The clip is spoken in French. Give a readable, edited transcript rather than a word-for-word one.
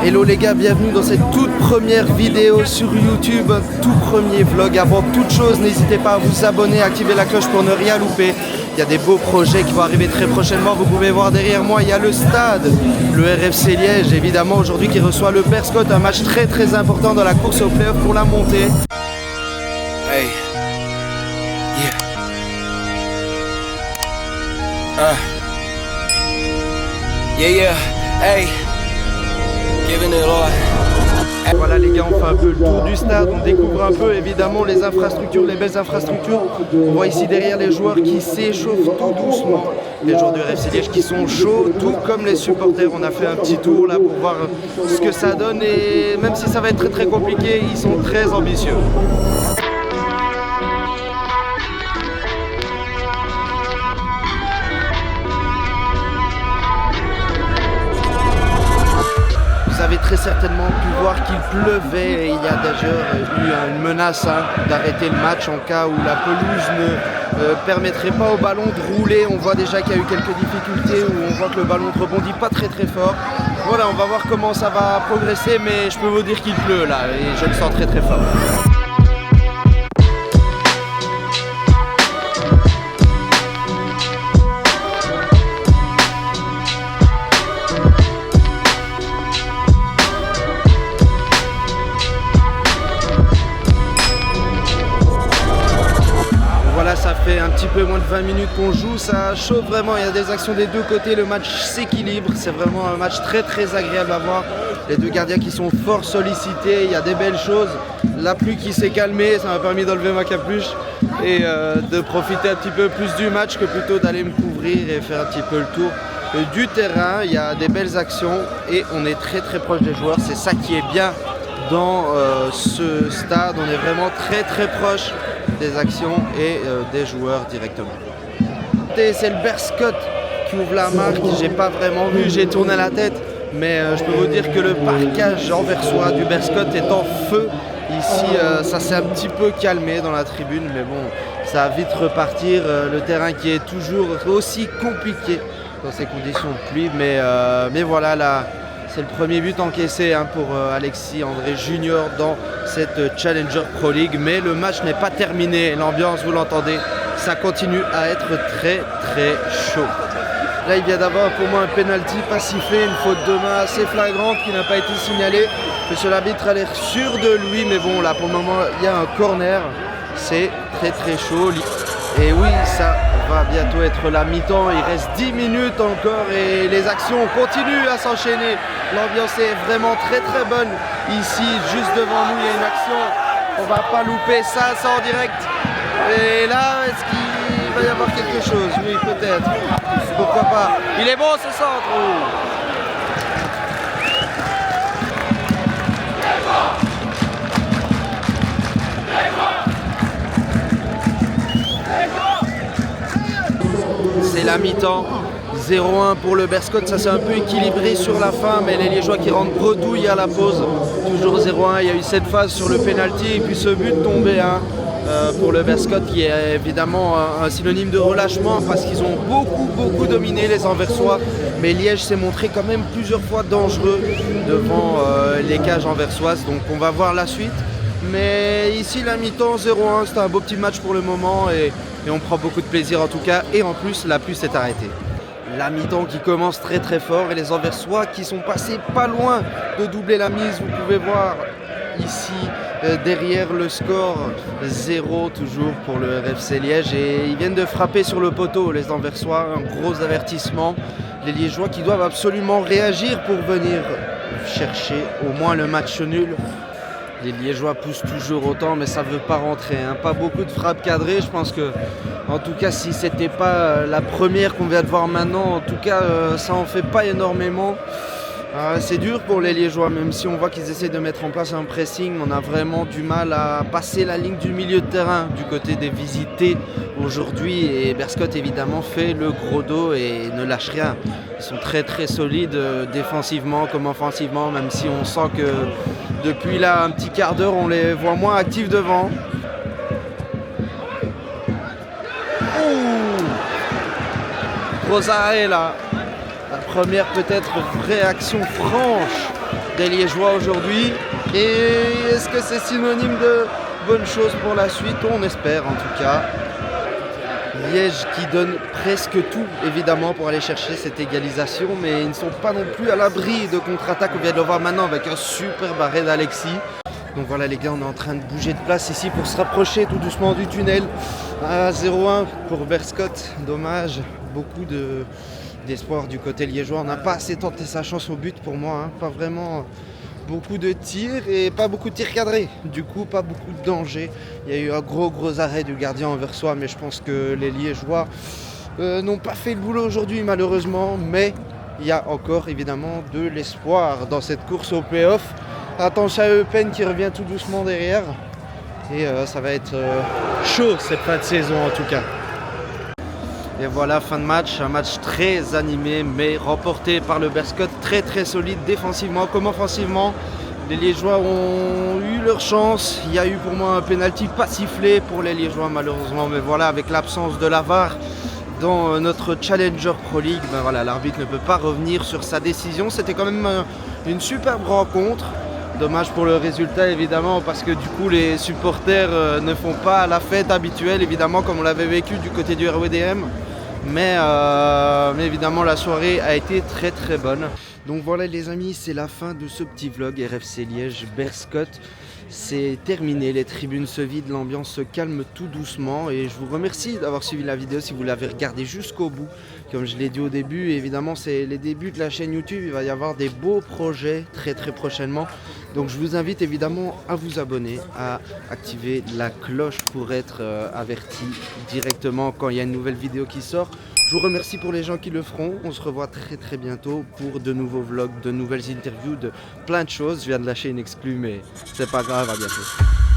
Hello les gars, bienvenue dans cette toute première vidéo sur YouTube, un tout premier vlog. Avant toute chose, n'hésitez pas à vous abonner, à activer la cloche pour ne rien louper. Il y a des beaux projets qui vont arriver très prochainement. Vous pouvez voir derrière moi, il y a le stade, le RFC Liège évidemment aujourd'hui qui reçoit le Berscott, un match très important dans la course au playoff pour la montée. Hey. Yeah. Hey. Giving it all. Voilà les gars, on fait un peu le tour du stade, on découvre un peu évidemment les infrastructures, les belles infrastructures. On voit ici derrière les joueurs qui s'échauffent tout doucement. Les joueurs du RFC Liège qui sont chauds, tout comme les supporters. On a fait un petit tour là pour voir ce que ça donne et même si ça va être très compliqué, ils sont très ambitieux. Vous avez très certainement pu voir qu'il pleuvait et il y a d'ailleurs eu une menace d'arrêter le match en cas où la pelouse ne permettrait pas au ballon de rouler. On voit déjà qu'il y a eu quelques difficultés où on voit que le ballon ne rebondit pas très fort. Voilà, on va voir comment ça va progresser, mais je peux vous dire qu'il pleut là et je le sens très fort. Ça fait un petit peu moins de 20 minutes qu'on joue, ça chauffe vraiment, il y a des actions des deux côtés, le match s'équilibre, c'est vraiment un match très agréable à voir. Les deux gardiens qui sont fort sollicités, il y a des belles choses, la pluie qui s'est calmée, ça m'a permis d'enlever ma capuche et de profiter un petit peu plus du match que plutôt d'aller me couvrir et faire un petit peu le tour du terrain. Il y a des belles actions et on est très proche des joueurs, c'est ça qui est bien dans ce stade, on est vraiment très proche des actions et des joueurs directement. C'est le Berscott qui ouvre la marque, j'ai pas vraiment vu, j'ai tourné la tête, mais je peux vous dire que le parquage anversois du Berscott est en feu. Ici, ça s'est un petit peu calmé dans la tribune, mais bon, ça va vite repartir. Le terrain qui est toujours aussi compliqué dans ces conditions de pluie, mais voilà, là, c'est le premier but encaissé pour Alexis André Junior dans cette Challenger Pro League. Mais le match n'est pas terminé. L'ambiance, vous l'entendez, ça continue à être très chaud. Là, il vient d'avoir pour moi un penalty pas sifflé, une faute de main assez flagrante qui n'a pas été signalée. Monsieur l'arbitre a l'air sûr de lui, mais bon, là pour le moment, il y a un corner. C'est très chaud. Et oui, ça va bientôt être la mi-temps, il reste 10 minutes encore et les actions continuent à s'enchaîner. L'ambiance est vraiment très bonne. Ici, juste devant nous, il y a une action, on va pas louper ça, c'est en direct. Et là, est-ce qu'il va y avoir quelque chose? Oui, peut-être. Pourquoi pas? Il est bon ce centre. C'est la mi-temps, 0-1 pour le Berscott, ça s'est un peu équilibré sur la fin, mais les Liégeois qui rentrent bredouille à la pause, toujours 0-1, il y a eu cette phase sur le penalty et puis ce but tombé pour le Berscott qui est évidemment un synonyme de relâchement parce qu'ils ont beaucoup dominé les Anversois, mais Liège s'est montré quand même plusieurs fois dangereux devant les cages anversoises, donc on va voir la suite. Mais ici la mi-temps 0-1, c'était un beau petit match pour le moment et on prend beaucoup de plaisir en tout cas et en plus la pluie s'est arrêtée. La mi-temps qui commence très fort et les Anversois qui sont passés pas loin de doubler la mise, vous pouvez voir ici derrière le score 0 toujours pour le RFC Liège et ils viennent de frapper sur le poteau les Anversois, un gros avertissement. Les Liégeois qui doivent absolument réagir pour venir chercher au moins le match nul. Les Liégeois poussent toujours autant, mais ça ne veut pas rentrer. Pas beaucoup de frappes cadrées. Je pense que, en tout cas, si c'était pas la première qu'on vient de voir maintenant, en tout cas, ça en fait pas énormément. C'est dur pour les Liégeois, même si on voit qu'ils essaient de mettre en place un pressing. On a vraiment du mal à passer la ligne du milieu de terrain du côté des visités aujourd'hui. Et Berscott, évidemment, fait le gros dos et ne lâche rien. Ils sont très solides défensivement comme offensivement, même si on sent que depuis là un petit quart d'heure, on les voit moins actifs devant. Gros arrêt là. La première peut-être vraie action franche des Liégeois aujourd'hui. Et est-ce que c'est synonyme de bonnes choses pour la suite? On espère en tout cas. Liège qui donne presque tout évidemment pour aller chercher cette égalisation, mais ils ne sont pas non plus à l'abri de contre-attaque. On vient de le voir maintenant avec un super arrêt d'Alexis. Donc voilà les gars, on est en train de bouger de place ici pour se rapprocher tout doucement du tunnel. À 0-1 pour Berscott, dommage, beaucoup d'espoir du côté liégeois. On n'a pas assez tenté sa chance au but pour moi, hein. Pas vraiment beaucoup de tirs et pas beaucoup de tirs cadrés. Du coup, pas beaucoup de danger. Il y a eu un gros arrêt du gardien envers soi, mais je pense que les Liégeois n'ont pas fait le boulot aujourd'hui malheureusement. Mais il y a encore évidemment de l'espoir dans cette course au play-off. Attention à Eupen qui revient tout doucement derrière. Et ça va être chaud cette fin de saison en tout cas. Et voilà, fin de match, un match très animé mais remporté par le Berscott, très solide défensivement comme offensivement. Les Liégeois ont eu leur chance, il y a eu pour moi un penalty pas sifflé pour les Liégeois malheureusement, mais voilà, avec l'absence de la VAR dans notre Challenger Pro League, ben voilà, l'arbitre ne peut pas revenir sur sa décision. C'était quand même une superbe rencontre. Dommage pour le résultat évidemment parce que du coup les supporters ne font pas la fête habituelle évidemment comme on l'avait vécu du côté du RWDM. Mais évidemment la soirée a été très bonne. Donc voilà les amis, c'est la fin de ce petit vlog RFC Liège Berscott. C'est terminé, les tribunes se vident, l'ambiance se calme tout doucement et je vous remercie d'avoir suivi la vidéo si vous l'avez regardée jusqu'au bout. Comme je l'ai dit au début, évidemment c'est les débuts de la chaîne YouTube, il va y avoir des beaux projets très prochainement. Donc je vous invite évidemment à vous abonner, à activer la cloche pour être averti directement quand il y a une nouvelle vidéo qui sort. Je vous remercie pour les gens qui le feront. On se revoit très bientôt pour de nouveaux vlogs, de nouvelles interviews, de plein de choses. Je viens de lâcher une exclue mais c'est pas grave, à bientôt.